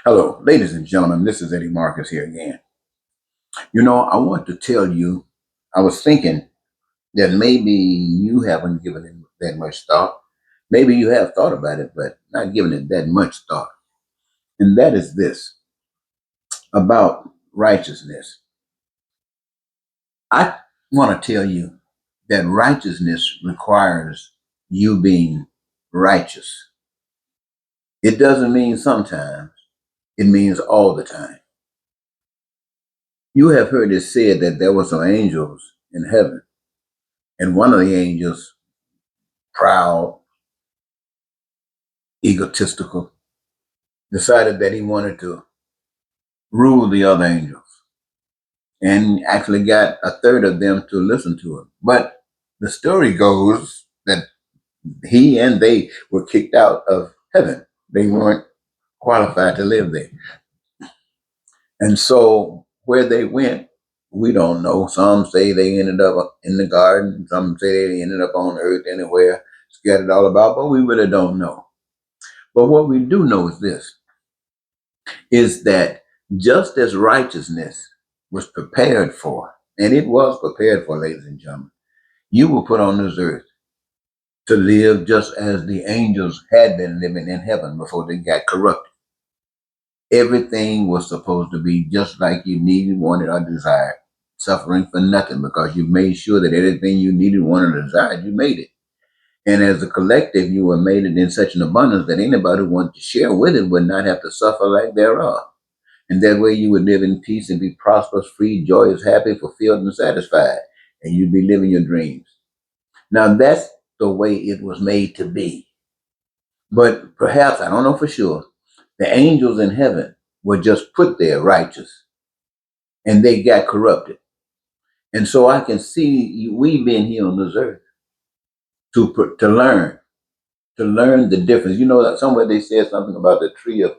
Hello, ladies and gentlemen. This is Eddie Marcus here again. I want to tell you, I was thinking that maybe you haven't given it that much thought. Maybe you have thought about it, but not given it that much thought. And that is this about righteousness. I want to tell you that righteousness requires you being righteous. It doesn't mean sometimes, it means all the time. You have heard it said that there were some angels in heaven, and one of the angels, proud, egotistical, decided that he wanted to rule the other angels and actually got a third of them to listen to him. But the story goes that he and they were kicked out of heaven. They weren't qualified to live there. And so where they went, we don't know. Some say they ended up in the garden. Some say they ended up on earth anywhere, scattered all about, but we really don't know. But what we do know is this, is that just as righteousness was prepared for, and it was prepared for, ladies and gentlemen, you were put on this earth to live just as the angels had been living in heaven before they got corrupted. Everything was supposed to be just like you needed, wanted, or desired, suffering for nothing because you made sure that everything you needed, wanted, or desired, you made it. And as a collective, you were made it in such an abundance that anybody who wanted to share with it would not have to suffer like thereof. And that way you would live in peace and be prosperous, free, joyous, happy, fulfilled, and satisfied. And you'd be living your dreams. Now that's the way it was made to be. But perhaps, I don't know for sure, the angels in heaven were just put there righteous and they got corrupted. And so I can see we being here on this earth to learn the difference. You know, that somewhere they said something about the tree of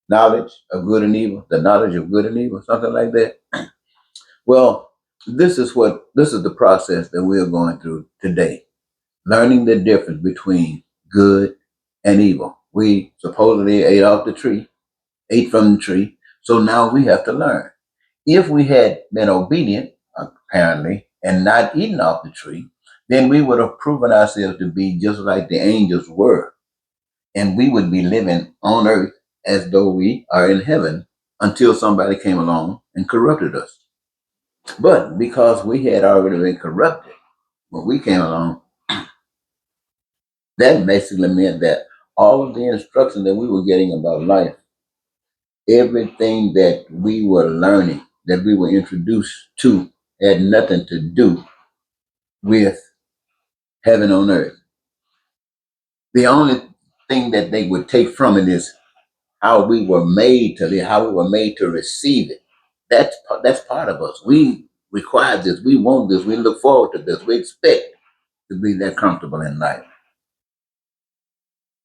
knowledge of good and evil, the knowledge of good and evil, something like that. Well, this is the process that we are going through today, learning the difference between good and evil. We supposedly ate from the tree, so now we have to learn. If we had been obedient, apparently, and not eaten off the tree, then we would have proven ourselves to be just like the angels were, and we would be living on earth as though we are in heaven until somebody came along and corrupted us. But because we had already been corrupted when we came along, that basically meant that all of the instruction that we were getting about life, everything that we were learning, that we were introduced to, had nothing to do with heaven on earth. The only thing that they would take from it is how we were made to live, how we were made to receive it. That's part of us. We require this. We want this. We look forward to this. We expect to be that comfortable in life.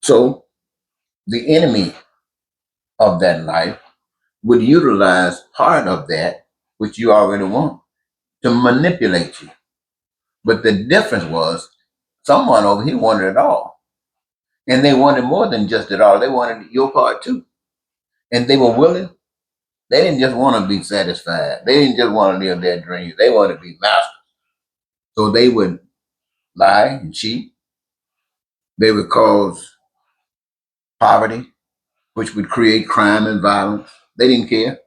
So the enemy of that life would utilize part of that, which you already want, to manipulate you. But the difference was someone over here wanted it all. And they wanted more than just it all. They wanted your part too. And they were willing. They didn't just want to be satisfied. They didn't just want to live their dreams. They wanted to be masters. So they would lie and cheat. They would cause poverty, which would create crime and violence. They didn't care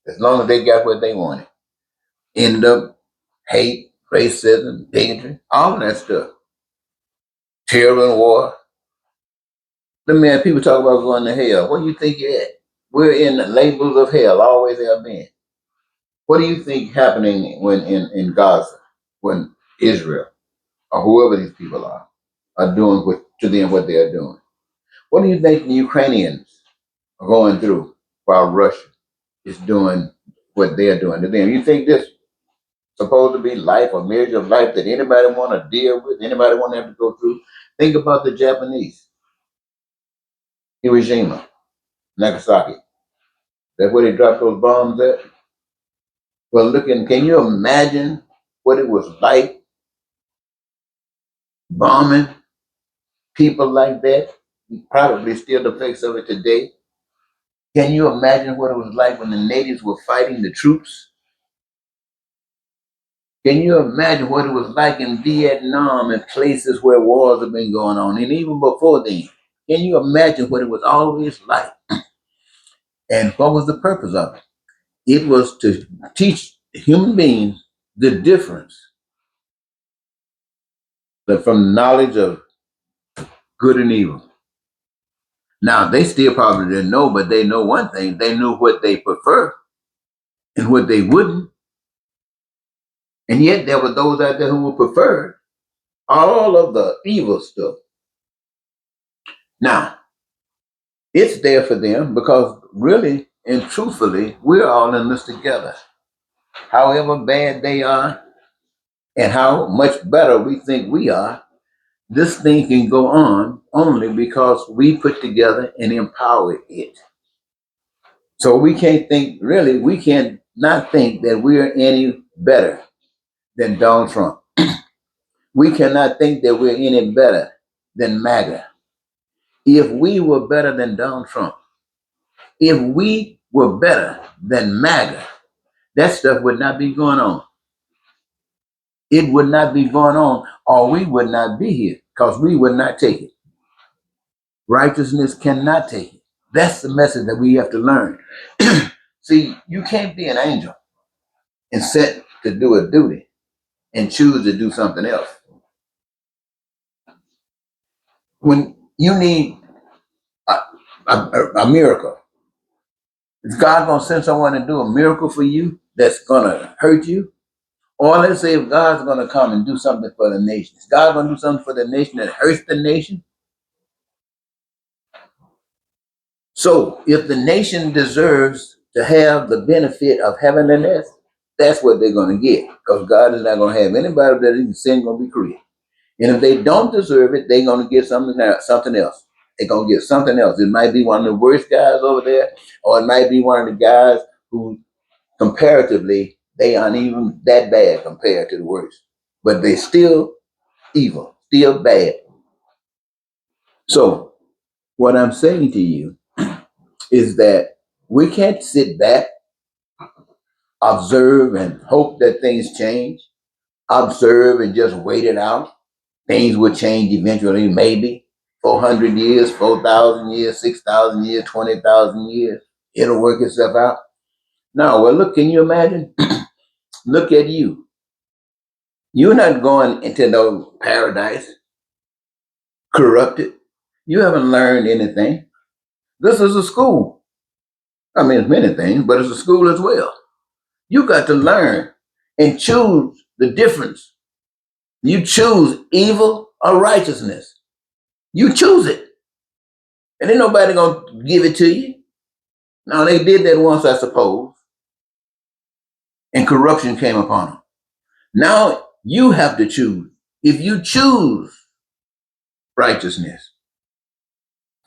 as long as they got what they wanted. Ended up hate, racism, bigotry, all of that stuff. Terror and war. The man, people talk about going to hell. What do you think you're at? We're in the labels of hell, always have been. What do you think happening when in Gaza, when Israel or whoever these people are doing to them what they are doing? What do you think the Ukrainians are going through while Russia is doing what they're doing to them? You think this supposed to be life, a measure of life that anybody want to deal with, anybody want to have to go through? Think about the Japanese, Hiroshima, Nagasaki. That's where they dropped those bombs at. Well, can you imagine what it was like bombing people like that? Probably still the effects of it today. Can you imagine what it was like when the natives were fighting the troops? Can you imagine what it was like in Vietnam and places where wars have been going on, and even before then? Can you imagine what it was always like? And what was the purpose of it? It was to teach human beings the difference from the knowledge of good and evil. Now, they still probably didn't know, but they know one thing. They knew what they prefer and what they wouldn't. And yet there were those out there who would prefer all of the evil stuff. Now, it's there for them because really and truthfully, we're all in this together. However bad they are and how much better we think we are, this thing can go on only because we put together and empower it. So we can't think, really, we can't not think that we're any better than Donald Trump. We cannot think that we're any better than MAGA. If we were better than Donald Trump, if we were better than MAGA, that stuff would not be going on. It would not be going on, or we would not be here because we would not take it. Righteousness cannot take it. That's the message that we have to learn. See, you can't be an angel and set to do a duty and choose to do something else. When you need a miracle, is God going to send someone to do a miracle for you that's going to hurt you? Or let's say if God's going to come and do something for the nation, is God going to do something for the nation that hurts the nation? So if the nation deserves to have the benefit of heavenliness, that's what they're going to get, because God is not going to have anybody that is sin going to be created. And if they don't deserve it, they're going to get something else. They're going to get something else. It might be one of the worst guys over there, or it might be one of the guys who comparatively, they aren't even that bad compared to the worst. But they're still evil, still bad. So what I'm saying to you is that we can't sit back, observe, and hope that things change. Observe and just wait it out. Things will change eventually, maybe 400 years, 4,000 years, 6,000 years, 20,000 years. It'll work itself out. No, well, look, can you imagine? Look at you. You're not going into no paradise corrupted. You haven't learned anything. This is a school. I mean, it's many things, but it's a school as well. You got to learn and choose the difference. You choose evil or righteousness. You choose it. And ain't nobody gonna give it to you. Now, they did that once, I suppose, and corruption came upon them. Now you have to choose. If you choose righteousness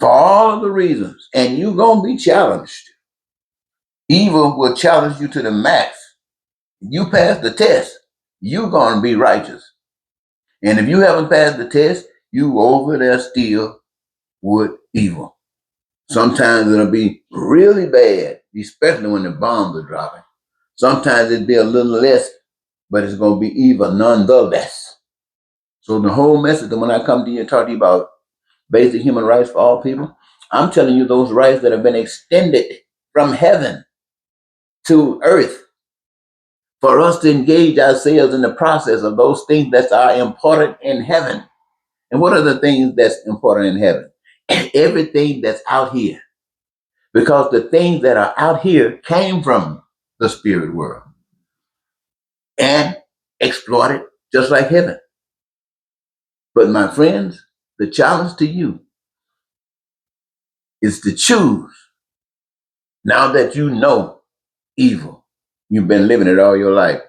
for all of the reasons, and you're gonna be challenged, evil will challenge you to the max. You pass the test, you're gonna be righteous. And if you haven't passed the test, you over there still with evil. Sometimes it'll be really bad, especially when the bombs are dropping. Sometimes it'll be a little less, but it's going to be evil nonetheless. So the whole message that when I come to you and talk to you about basic human rights for all people, I'm telling you those rights that have been extended from heaven to earth for us to engage ourselves in the process of those things that are important in heaven. And what are the things that's important in heaven? Everything that's out here. Because the things that are out here came from the spirit world and exploited just like heaven. But my friends, the challenge to you is to choose. Now that you know evil, you've been living it all your life.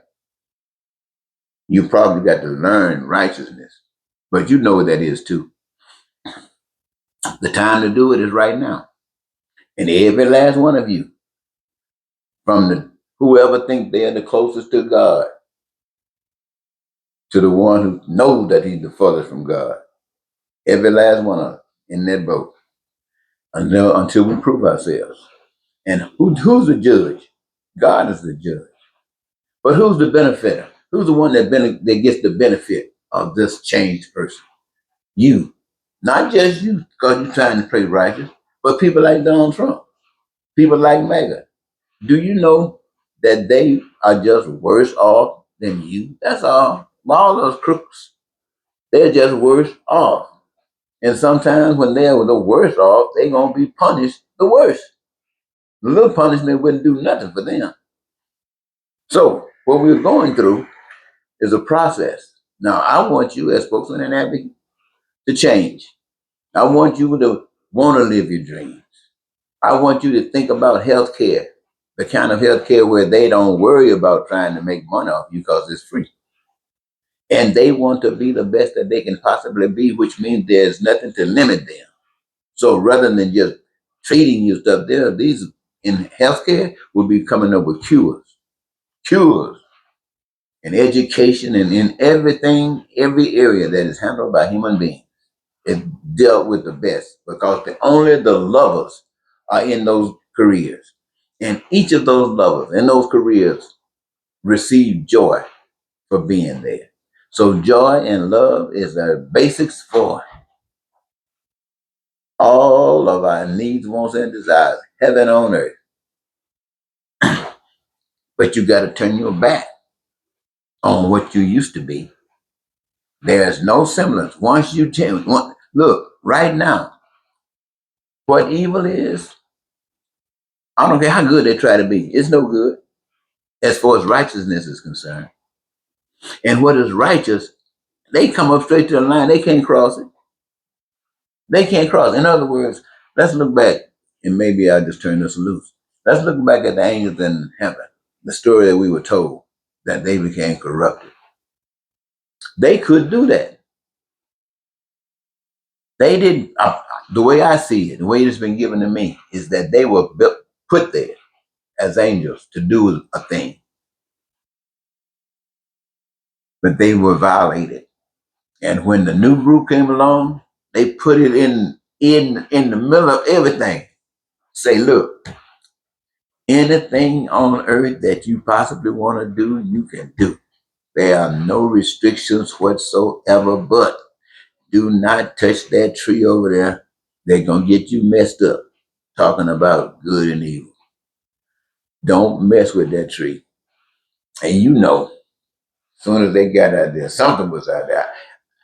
You probably got to learn righteousness, but you know what that is too. The time to do it is right now. And every last one of you, from the whoever think they're the closest to God, to the one who knows that he's the furthest from God, every last one of us in that boat until we prove ourselves. And who's the judge? God is the judge. But who's the benefactor? Who's the one that gets the benefit of this changed person? You. Not just you, because you're trying to play righteous, but people like Donald Trump, people like Mega. Do you know that they are just worse off than you? That's all. All those crooks, they're just worse off. And sometimes when they're the worse off, they're going to be punished the worst. The little punishment wouldn't do nothing for them. So what we're going through is a process. Now, I want you as spokesman and advocate to change. I want you to want to live your dreams. I want you to think about health care, the kind of health care where they don't worry about trying to make money off you because it's free. And they want to be the best that they can possibly be, which means there's nothing to limit them. So rather than just treating you stuff, these in healthcare will be coming up with cures in education and in everything, every area that is handled by human beings. It dealt with the best because only the lovers are in those careers. And each of those lovers in those careers receive joy for being there. So joy and love is the basics for all of our needs, wants, and desires, heaven on earth. But you got to turn your back on what you used to be. There's no semblance. Once you look, right now, what evil is, I don't care how good they try to be, it's no good as far as righteousness is concerned. And what is righteous, they come up straight to the line. They can't cross it. They can't cross. In other words, let's look back, and maybe I'll just turn this loose. Let's look back at the angels in heaven, the story that we were told that they became corrupted. They could do that. They didn't. The way I see it, the way it's been given to me, is that they were put there as angels to do a thing, but they were violated. And when the new group came along, they put it in the middle of everything. Say, look, anything on earth that you possibly want to do, you can do. There are no restrictions whatsoever, but do not touch that tree over there. They're going to get you messed up talking about good and evil. Don't mess with that tree. And you know, as soon as they got out there, something was out there.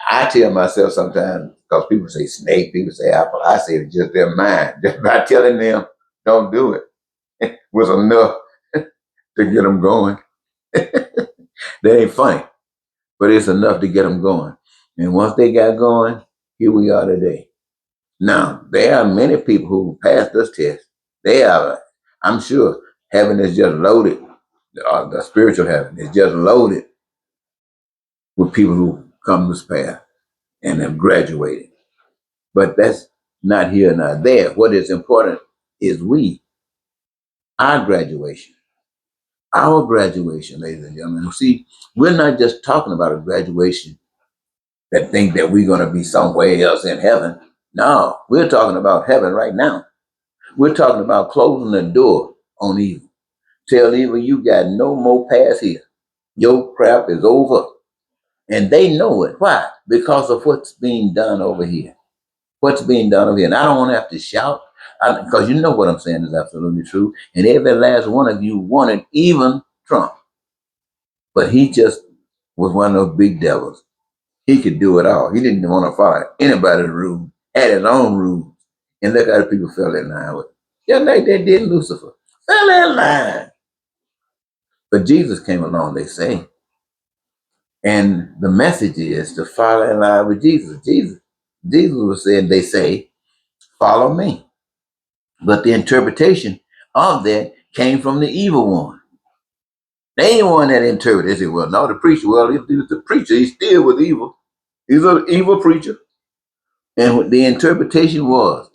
I tell myself sometimes, because people say snake, people say apple, I say it's just their mind. Just by telling them, don't do it, was enough to get them going. That ain't funny, but it's enough to get them going. And once they got going, here we are today. Now, there are many people who passed this test. They are, I'm sure, heaven is just loaded. The spiritual heaven is just loaded with people who come this path and have graduated. But that's not here, not there. What is important is our graduation. Our graduation, ladies and gentlemen. See, we're not just talking about a graduation that think that we're going to be somewhere else in heaven. No, we're talking about heaven right now. We're talking about closing the door on evil. Tell evil you got no more pass here. Your crap is over. And they know it. Why? Because of what's being done over here. What's being done over here. And I don't want to have to shout, because you know what I'm saying is absolutely true. And every last one of you wanted even Trump. But he just was one of those big devils. He could do it all. He didn't want to follow anybody's rules, had his own rules. And look how the people fell in line with it. Just like they did Lucifer. Fell in line. But Jesus came along, they say. And the message is to follow in line with Jesus. Jesus was saying, they say, follow me. But the interpretation of that came from the evil one. They ain't one that interpreted. They said, well, no, the preacher, well, if he was the preacher, he still was evil. He's an evil preacher. And the interpretation was,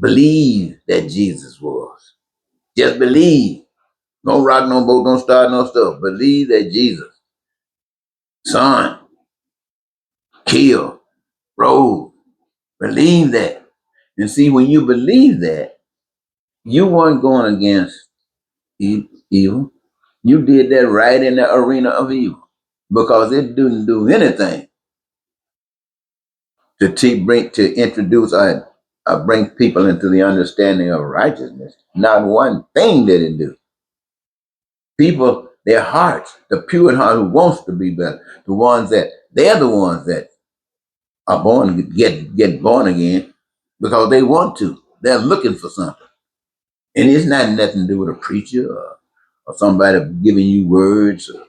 believe that Jesus was. Just believe. Don't rock no boat, don't start no stuff. Believe that Jesus, son, killed, rose. Believe that. And see, when you believe that, You weren't going against evil. You did that right in the arena of evil because it didn't do anything to introduce or bring people into the understanding of righteousness. Not one thing did it do. People, their hearts, the pure heart who wants to be better, they're the ones that are born get born again because they want to. They're looking for something, and it's not nothing to do with a preacher or somebody giving you words or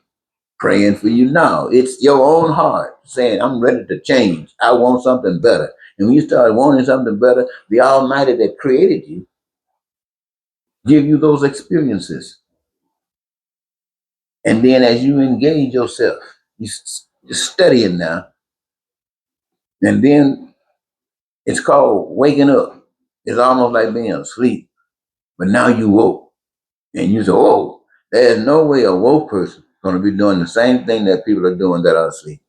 praying for you. No, it's your own heart saying, "I'm ready to change. I want something better." And when you start wanting something better, the Almighty that created you give you those experiences, and then as you engage yourself, you're studying now, and then it's called waking up. It's almost like being asleep, but now you woke. And you say, "Oh, there's no way a woke person going to be doing the same thing that people are doing that are asleep."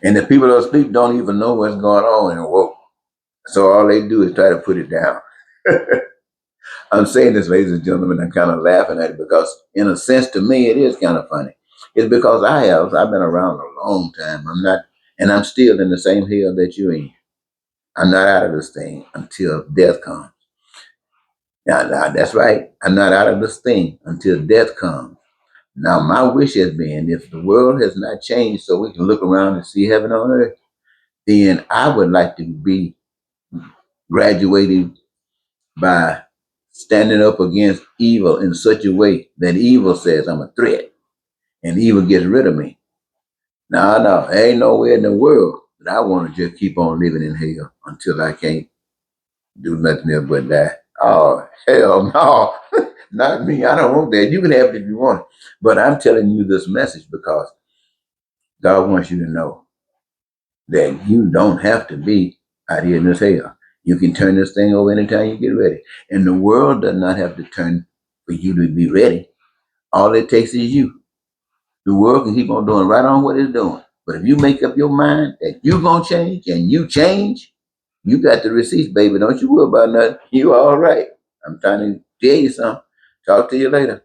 And the people that are asleep don't even know what's going on and woke. So all they do is try to put it down. I'm saying this, ladies and gentlemen, I'm kind of laughing at it because, in a sense, to me, it is kind of funny. It's because I've been around a long time. And I'm still in the same hell that you're in. I'm not out of this thing until death comes. Now, that's right. I'm not out of this thing until death comes. Now, my wish has been if the world has not changed so we can look around and see heaven on earth, then I would like to be graduated by standing up against evil in such a way that evil says I'm a threat and evil gets rid of me. No, there ain't nowhere in the world that I want to just keep on living in hell until I can't do nothing else but die. Oh, hell no. Not me. I don't want that. You can have it if you want it. But I'm telling you this message because God wants you to know that you don't have to be out here in this hell. You can turn this thing over anytime you get ready. And the world does not have to turn for you to be ready. All it takes is you. The world can keep on doing right on what it's doing. But if you make up your mind that you're going to change and you change, you got the receipts, baby. Don't you worry about nothing. You all right. I'm trying to tell you something. Talk to you later.